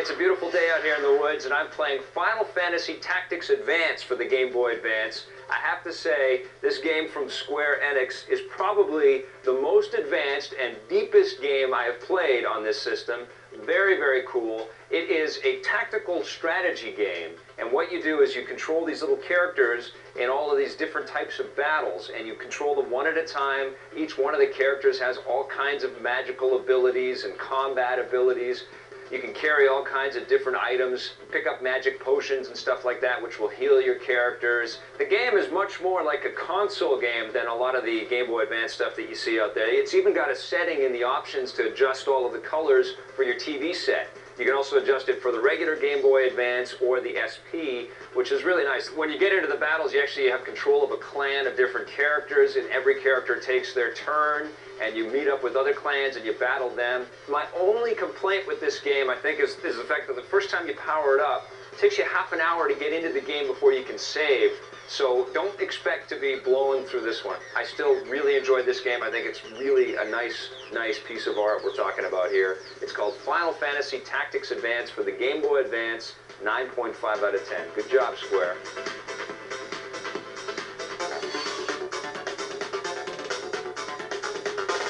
it's a beautiful day out here in the woods, and I'm playing Final Fantasy Tactics Advance for the Game Boy Advance. I have to say, this game from Square Enix is probably the most advanced and deepest game I have played on this system. Very, very cool. It is a tactical strategy game, and what you do is you control these little characters in all of these different types of battles, and you control them one at a time. Each one of the characters has all kinds of magical abilities and combat abilities. You can carry all kinds of different items, pick up magic potions and stuff like that, which will heal your characters. The game is much more like a console game than a lot of the Game Boy Advance stuff that you see out there. It's even got a setting in the options to adjust all of the colors for your TV set. You can also adjust it for the regular Game Boy Advance or the SP, which is really nice. When you get into the battles, you actually have control of a clan of different characters, and every character takes their turn, and you meet up with other clans and you battle them. My only complaint with this game, I think, is the fact that the first time you power it up, it takes you half an hour to get into the game before you can save. So don't expect to be blowing through this one. I still really enjoyed this game. I think it's really a nice piece of art we're talking about here. It's called Final Fantasy Tactics Advance for the Game Boy Advance, 9.5 out of 10. Good job, Square.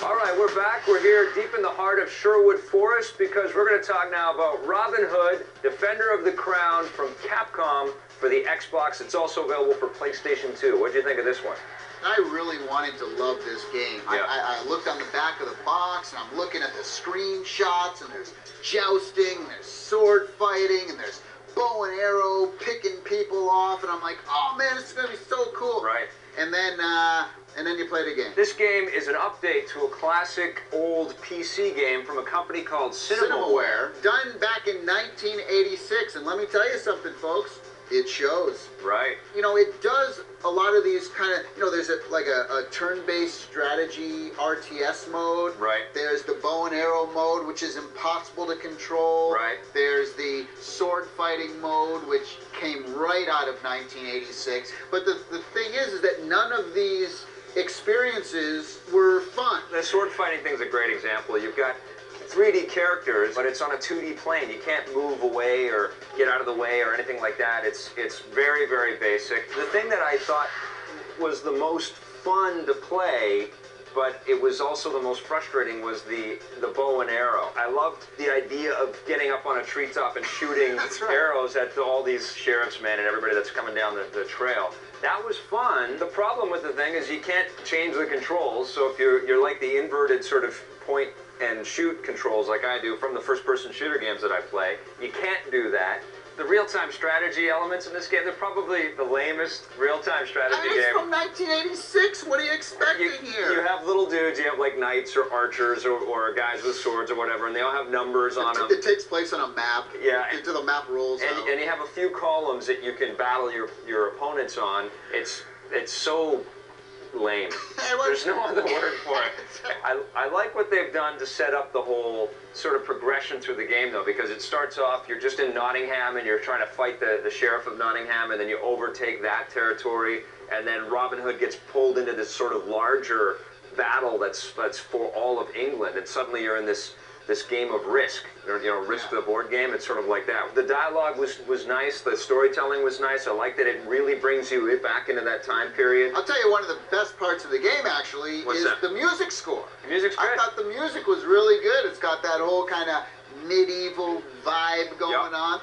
All right, we're back. We're here deep in the heart of Sherwood Forest because we're going to talk now about Robin Hood, Defender of the Crown from Capcom for the Xbox. It's also available for PlayStation 2. What did you think of this one? I really wanted to love this game. Yeah. I looked on the back of the box, and I'm looking at the screenshots, and there's jousting, and there's sword fighting, and there's bow and arrow picking people off, and I'm like, oh man, this is going to be so cool. Right. And then you play the game. This game is an update to a classic old PC game from a company called Cinemaware. Done back in 1986, and let me tell you something, folks. It shows. Right. You know, it does a lot of these kind of, you know, there's a turn-based strategy RTS mode. Right. There's the bow and arrow mode, which is impossible to control. Right. There's the sword fighting mode, which came right out of 1986. But the thing is that none of these experiences were fun. The sword fighting thing is a great example. You've got 3D characters, but it's on a 2D plane. You can't move away or get out of the way or anything like that. It's very, very basic. The thing that I thought was the most fun to play, but it was also the most frustrating, was the bow and arrow. I loved the idea of getting up on a treetop and shooting arrows at all these sheriff's men and everybody that's coming down the trail. That was fun. The problem with the thing is you can't change the controls, so if you're like the inverted sort of point and shoot controls like I do from the first-person shooter games that I play, you can't do that. The real-time strategy elements in this game, they're probably the lamest real-time strategy game. It's from 1986. What are you expecting here? You have little dudes, you have like knights or archers or guys with swords or whatever, and they all have numbers on them. It takes place on a map. Yeah. Until the map rolls out. And you have a few columns that you can battle your opponents on. It's so lame. There's no other word for it. I like what they've done to set up the whole sort of progression through the game, though, because it starts off, you're just in Nottingham, and you're trying to fight the sheriff of Nottingham, and then you overtake that territory, and then Robin Hood gets pulled into this sort of larger battle that's for all of England, and suddenly you're in this game of Risk, Risk the board game. It's sort of like that. The dialogue was nice. The storytelling was nice. I like that it really brings you back into that time period. I'll tell you, one of the best parts of the game, actually, is the music score. The music's good. I thought the music was really good. It's got that whole kind of medieval vibe going on.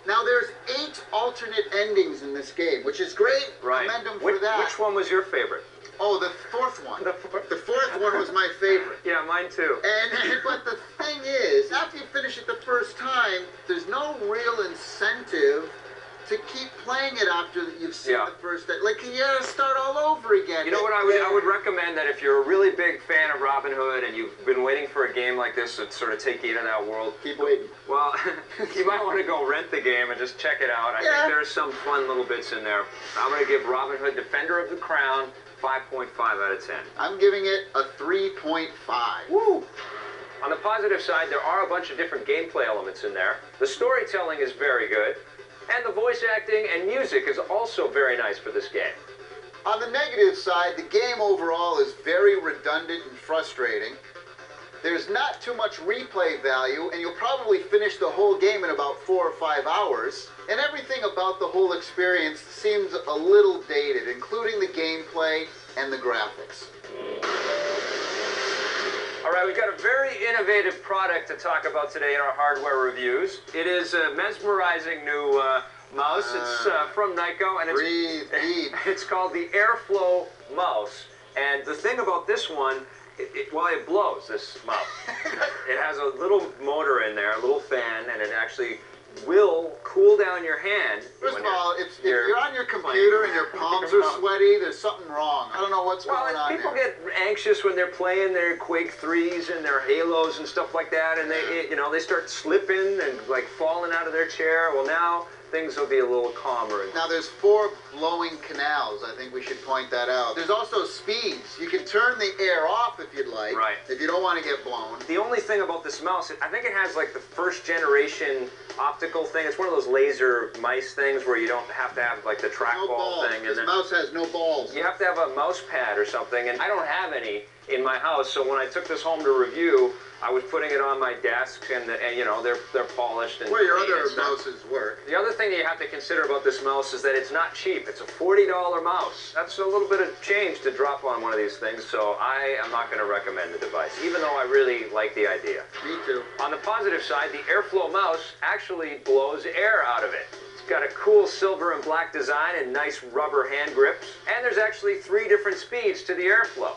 Now, there's 8 alternate endings in this game, which is great. Right. Commend them for that. Which one was your favorite? Oh, the fourth one. The fourth one was my favorite. Yeah, mine too. But the thing is, after you finish it the first time, there's no real incentive to keep playing it after you've seen the first day. Like, you gotta start all over again. You know what, I would recommend that if you're a really big fan of Robin Hood and you've been waiting for a game like this to sort of take you into that world, keep waiting. Well, you might want to go rent the game and just check it out. I think there's some fun little bits in there. I'm going to give Robin Hood, Defender of the Crown, 5.5 out of 10. I'm giving it a 3.5. Woo! On the positive side, there are a bunch of different gameplay elements in there. The storytelling is very good, and the voice acting and music is also very nice for this game. On the negative side, the game overall is very redundant and frustrating. There's not too much replay value, and you'll probably finish the whole game in about 4 or 5 hours. And everything about the whole experience seems a little dated, including the gameplay and the graphics. All right, we've got a very innovative product to talk about today in our hardware reviews. It is a mesmerizing new mouse. It's from Nyko, and Breathe deep. it's called the Airflow Mouse. And the thing about this one, well, it blows, this mouse. It has a little motor in there, a little fan, and it actually will cool down your hand. First of all, if you're on your computer and your palms are sweaty, there's something wrong. I don't know what's going on. People get anxious when they're playing their Quake 3s and their Halos and stuff like that, and they start slipping and like falling out of their chair. Well, now things will be a little calmer. Now there's 4 blowing canals. I think we should point that out. There's also speeds. You can turn the air off if you'd like. Right. If you don't want to get blown. The only thing about this mouse, I think it has like the first generation optical thing. It's one of those laser mice things where you don't have to have like the trackball thing. This mouse has no balls. You have to have a mouse pad or something, and I don't have any in my house. So when I took this home to review, I was putting it on my desk, and you know, they're polished and where your clean other and stuff. mouses work. The other thing that you have to consider about this mouse is that it's not cheap. It's a $40 mouse. That's a little bit of change to drop on one of these things, so I am not going to recommend the device, even though I really like the idea. Me too. On the positive side, the Airflow mouse actually blows air out of it. It's got a cool silver and black design and nice rubber hand grips, and there's actually 3 different speeds to the airflow.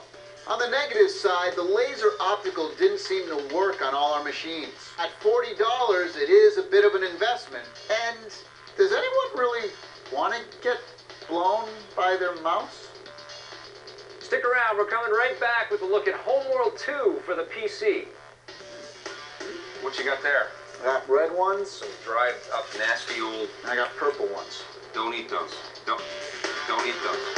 On the negative side, the laser optical didn't seem to work on all our machines. At $40, it is a bit of an investment. And does anyone really want to get blown by their mouse? Stick around, we're coming right back with a look at Homeworld 2 for the PC. What you got there? I got red ones. Some dried up nasty old... And I got purple ones. Don't eat those. Don't eat those.